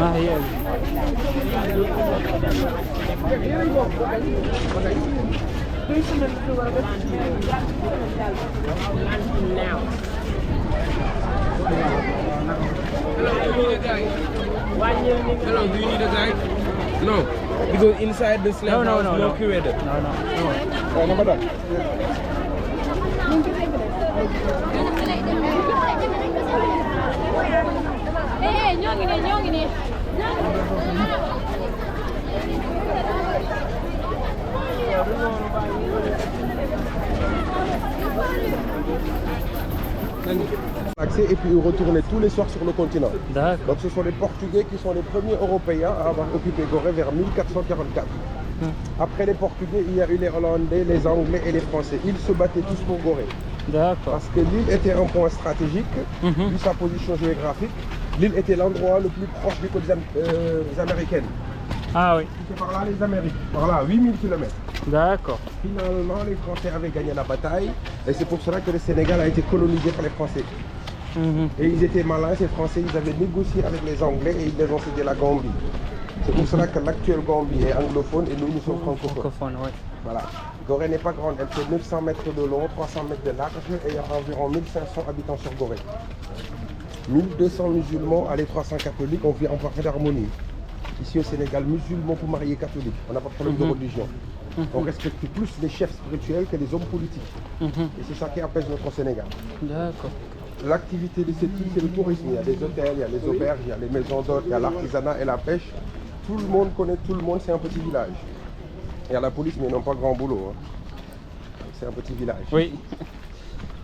Ah, yeah. Hello, do you need a guide? No, because inside the slab house, no curator. No. Number that. Accès et puis retourner tous les soirs sur le continent. D'accord. Donc ce sont les Portugais qui sont les premiers Européens à avoir occupé Gorée vers 1444. Après les Portugais, il y a eu les Hollandais, les Anglais et les Français. Ils se battaient tous pour Gorée. D'accord. Parce que l'île était un point stratégique, vu sa position géographique. L'île était l'endroit le plus proche des côtes américaines. Ah oui. C'était par là les Amériques, par là, 8000 km. D'accord. Finalement, les Français avaient gagné la bataille et c'est pour cela que le Sénégal a été colonisé par les Français. Et ils étaient malins, ces Français, ils avaient négocié avec les Anglais et ils les ont cédé la Gambie. C'est pour cela que l'actuelle Gambie est anglophone et nous sommes francophones. Oui. Voilà. Gorée n'est pas grande, elle fait 900 mètres de long, 300 mètres de large et il y a environ 1500 habitants sur Gorée. 1200 musulmans, allez 300 catholiques, on vit en parfaite harmonie. Ici au Sénégal, musulmans pour marier catholiques, on n'a pas de problème de religion. On respecte plus les chefs spirituels que les hommes politiques. Et c'est ça qui apaise notre Sénégal. D'accord. L'activité de cette île, c'est le tourisme. Il y a des hôtels, il y a les auberges, il y a les maisons d'hôtes, il y a l'artisanat et la pêche. Tout le monde connaît tout le monde, c'est un petit village. Il y a la police, mais ils n'ont pas grand boulot. C'est un petit village. Oui.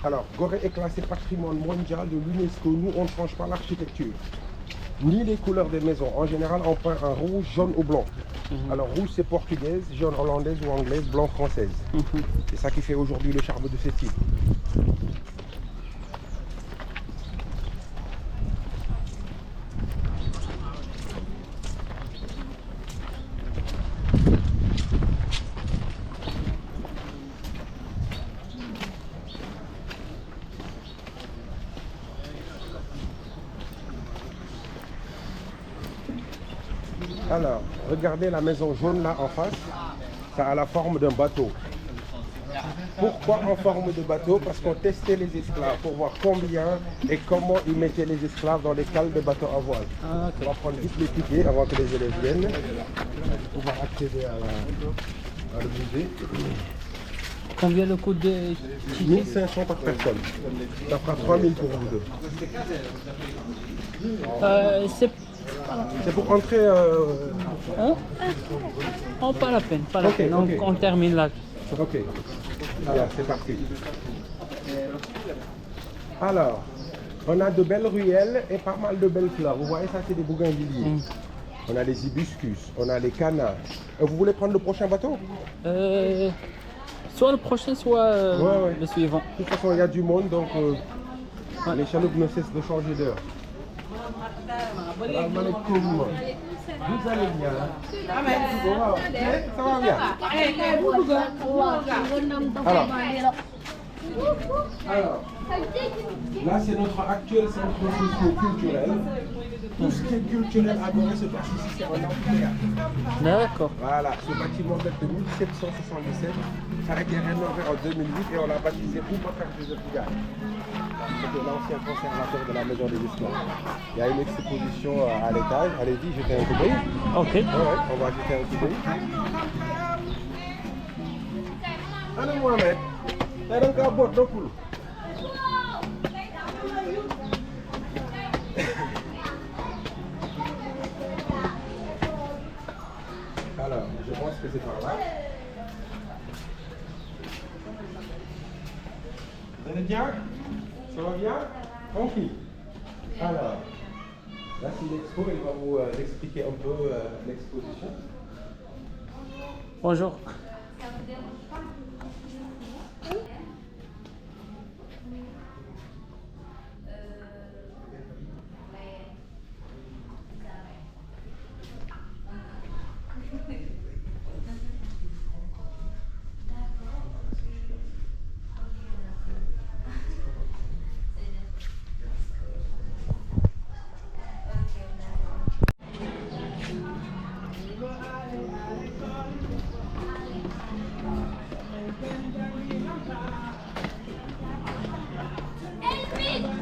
Alors, Gorée est classé patrimoine mondial de l'UNESCO. Nous, on ne change pas l'architecture, ni les couleurs des maisons. En général, on peint un rouge, jaune ou blanc. Alors, rouge, c'est portugaise, jaune, hollandaise ou anglaise, blanc, française. C'est ça qui fait aujourd'hui le charme de cette île. Alors, regardez la maison jaune là en face, ça a la forme d'un bateau. Pourquoi en forme de bateau? Parce qu'on testait les esclaves pour voir combien et comment ils mettaient les esclaves dans les cales de bateaux à voile. Ah, okay. On va prendre vite les tickets avant que les élèves viennent. On va accéder à le musée. Combien le coût de 1500 par personne. Ça fera 3000 pour vous deux. C'est pour entrer... Oh, pas la peine, pas la peine. Ok. On termine là. Ok, bien, c'est parti. Alors, on a de belles ruelles et pas mal de belles fleurs. Vous voyez, ça c'est des bougainvilliers. On a les hibiscus, on a les canards. Vous voulez prendre le prochain bateau? Soit le prochain, soit le suivant. De toute façon, il y a du monde, donc les chaloupes ne cessent de changer d'heure. Salam alaikum. Vous allez bien? Ça va bien? Alors, là c'est notre actuel centre socio-culturel. Tout ce qui est culturel à Gorée se passe ici, c'est un amphithéâtre. D'accord. Voilà, ce bâtiment date de 1777. Ça a été rénové en 2008 et on l'a baptisé Boubacar Joseph Ndiaye. C'était l'ancien conservateur de la maison des esclaves. Il y a une exposition à l'étage. Allez-y, jetez un coup d'œil. Ok. Ouais, on va jeter un coup d'œil. Allez, Mohamed. T'as donc un bord de poule. Alors, je pense que c'est par là. Vous allez bien? Ça va bien? Tranquille. Alors, là c'est l'expo, il va vous expliquer un peu l'exposition. Bonjour.